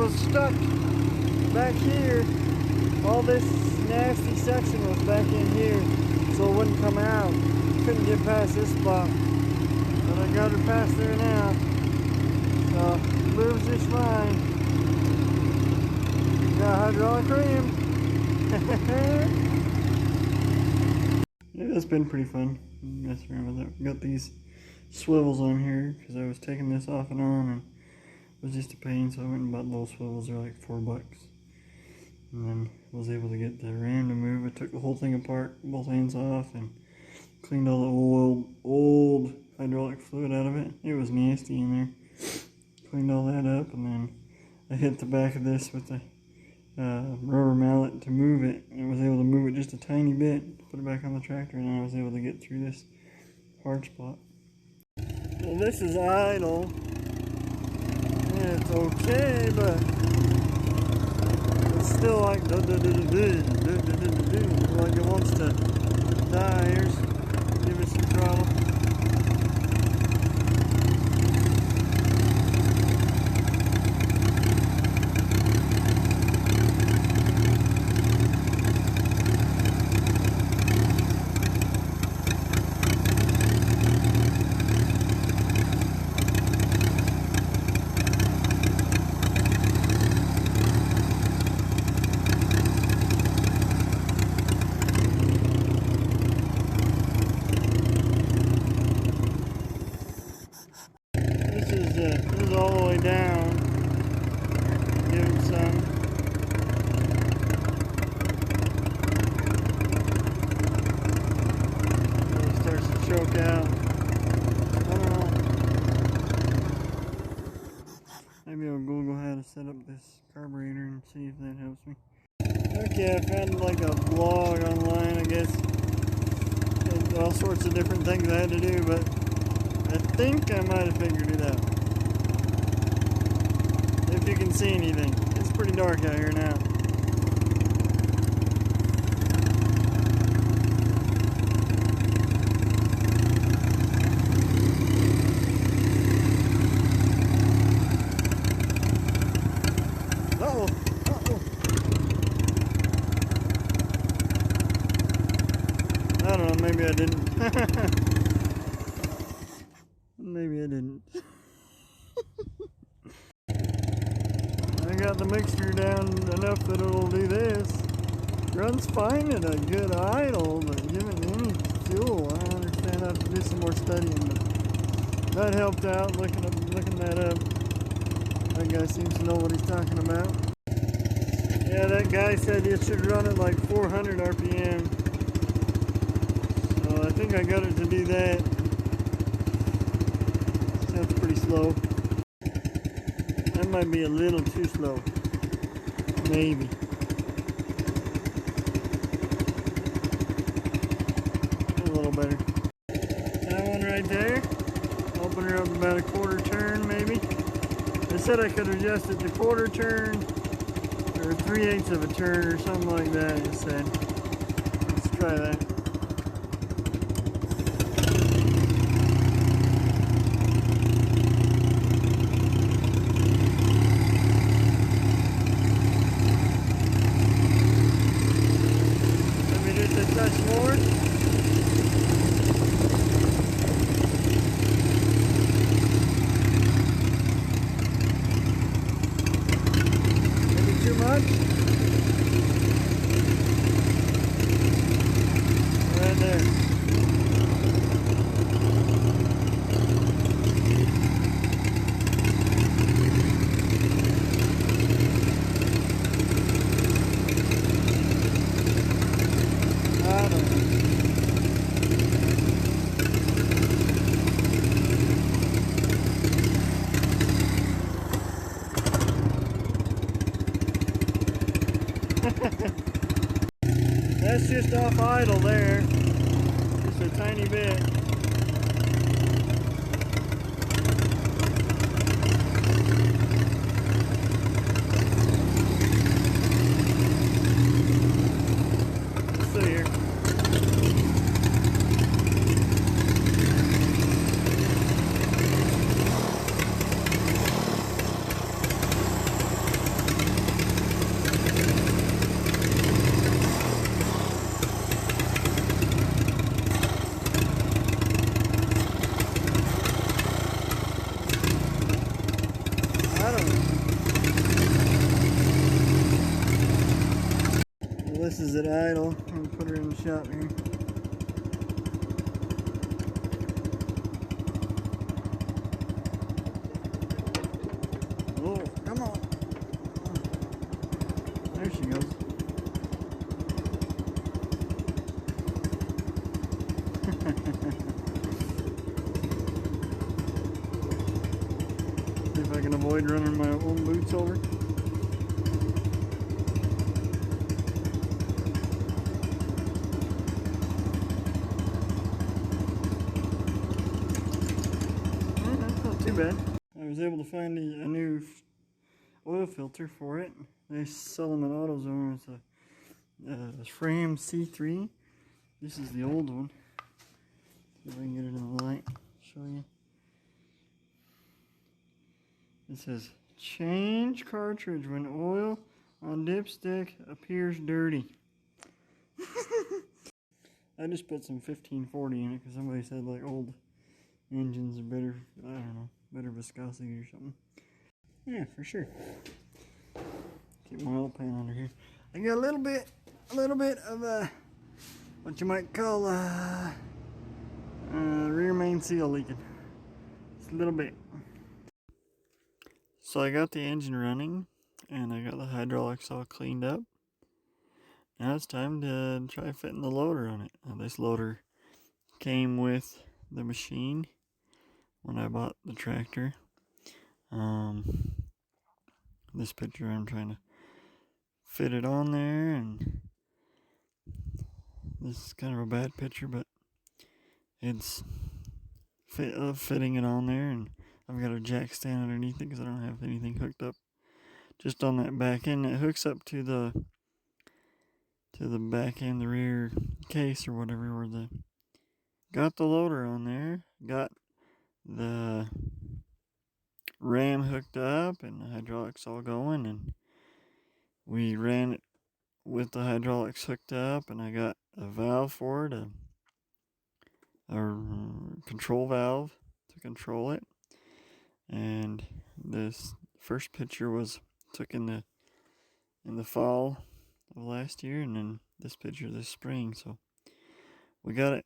was stuck back here. All this nasty section was back in here, so it wouldn't come out. Couldn't get past this spot, but I got her past there now. So moves just fine. Got hydraulic rim. Yeah, that's been pretty fun. Messing around with it. Got these swivels on here because I was taking this off and on, and it was just a pain, so I went and bought those swivels. They're like $4. And then was able to get the ram to move. I took the whole thing apart, both ends off, and cleaned all the old hydraulic fluid out of it. It was nasty in there. Cleaned all that up, and then I hit the back of this with the rubber mallet to move it. I was able to move it just a tiny bit, put it back on the tractor, and then I was able to get through this hard spot. Well, this is idle. Yeah, it's okay, but it's still like like it wants to die. Here's, give it some throttle. This is all the way down. Give it some. It starts to choke out. I don't know. Maybe I'll Google how to set up this carburetor and see if that helps me. Okay, I found like a blog online, I guess. And all sorts of different things I had to do, but I think I might have figured it out. If you can see anything. It's pretty dark out here now. Uh-oh. Uh-oh. I don't know, maybe I didn't. Maybe I didn't. I got the mixture down enough that it'll do this. Runs fine at a good idle, but giving any fuel, I don't understand. I have to do some more studying, but that helped out, looking that up. That guy seems to know what he's talking about. Yeah, that guy said it should run at like 400 RPM. So I think I got it to do that. That's pretty slow. That might be a little too slow. Maybe. A little better. That one right there. Open her up about a quarter turn, maybe. They said I could adjust it to quarter turn or 3/8 of a turn or something like that. It said. Let's try that. Touch more. Maybe too much. Right there. That's just off idle there, just a tiny bit. Let's see here. This is at idle. I'm gonna put her in the shop here. Oh, come on. There she goes. See if I can avoid running my own boots over. That's not too bad. I was able to find a new oil filter for it. They sell them at AutoZone. It's a Fram C3. This is the old one. See if I can get it in the light. Show you. It says, change cartridge when oil on dipstick appears dirty. I just put some 1540 in it because somebody said like old engines are better, I don't know, better viscosity or something. Yeah, for sure. Keep my oil pan under here. I got a little bit of what you might call rear main seal leaking. Just a little bit. So I got the engine running and I got the hydraulics all cleaned up. Now it's time to try fitting the loader on it. This loader came with the machine when I bought the tractor. This picture I'm trying to fit it on there, and this is kind of a bad picture, but it's fitting it on there, and I've got a jack stand underneath it because I don't have anything hooked up just on that back end. It hooks up to the back end, the rear case or whatever, where got the loader on there, got the ram hooked up and the hydraulics all going, and we ran it with the hydraulics hooked up, and I got a valve for it, a control valve to control it. And this first picture was took in the fall of last year, and then this picture this spring. So we got it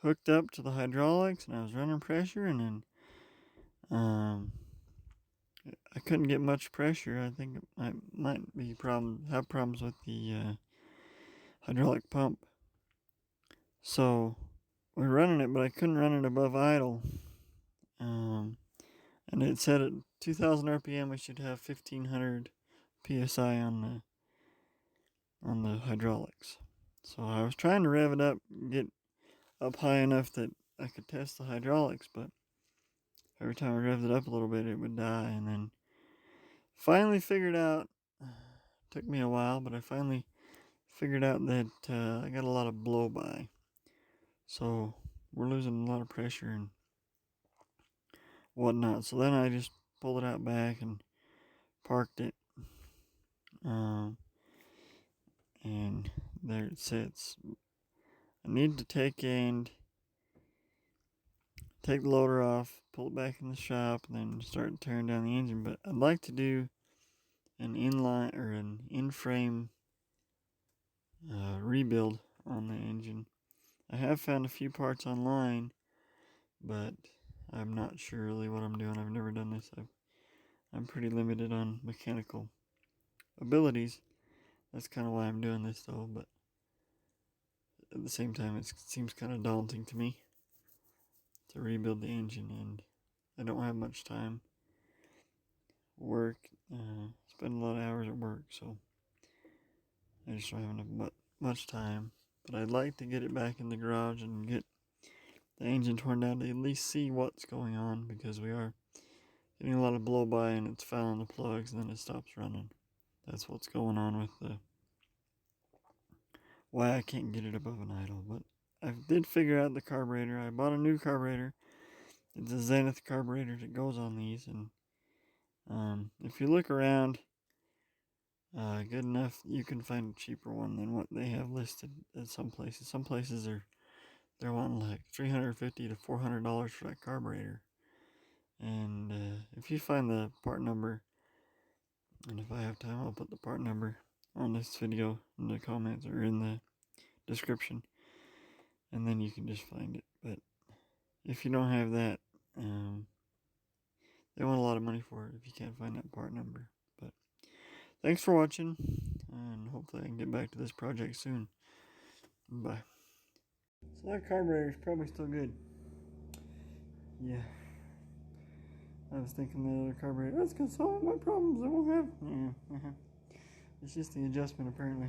hooked up to the hydraulics, and I was running pressure, and then I couldn't get much pressure. I think I might have problems with the hydraulic pump. So we're running it, but I couldn't run it above idle. And it said at 2,000 RPM we should have 1,500 PSI on the hydraulics. So I was trying to rev it up, get up high enough that I could test the hydraulics, but every time I revved it up a little bit, it would die. And then finally figured out, took me a while, but I finally figured out that I got a lot of blow-by. So we're losing a lot of pressure and whatnot. So then I just pulled it out back and parked it. And there it sits. I need to take the loader off, pull it back in the shop, and then start tearing down the engine. But I'd like to do an inline or an in-frame rebuild on the engine. I have found a few parts online, but I'm not sure really what I'm doing. I've never done this. I'm pretty limited on mechanical abilities. That's kind of why I'm doing this, though. But at the same time, it seems kind of daunting to me to rebuild the engine, and I don't have much time. Spend a lot of hours at work, so I just don't have much time. But I'd like to get it back in the garage and get the engine torn down to at least see what's going on, because we are getting a lot of blow-by and it's fouling the plugs and then it stops running. That's what's going on with why I can't get it above an idle. But I did figure out the carburetor. I bought a new carburetor. It's a Zenith carburetor that goes on these, and if you look around good enough, you can find a cheaper one than what they have listed at some places. Some places they're wanting like $350 to $400 for that carburetor. And if you find the part number, and if I have time, I'll put the part number on this video in the comments or in the description, and then you can just find it. But if you don't have that, they want a lot of money for it if you can't find that part number. But thanks for watching, and hopefully I can get back to this project soon. Bye. So that carburetor is probably still good. Yeah. I was thinking the other carburetor, that's gonna solve my problems I won't have. Yeah, it's just the adjustment apparently.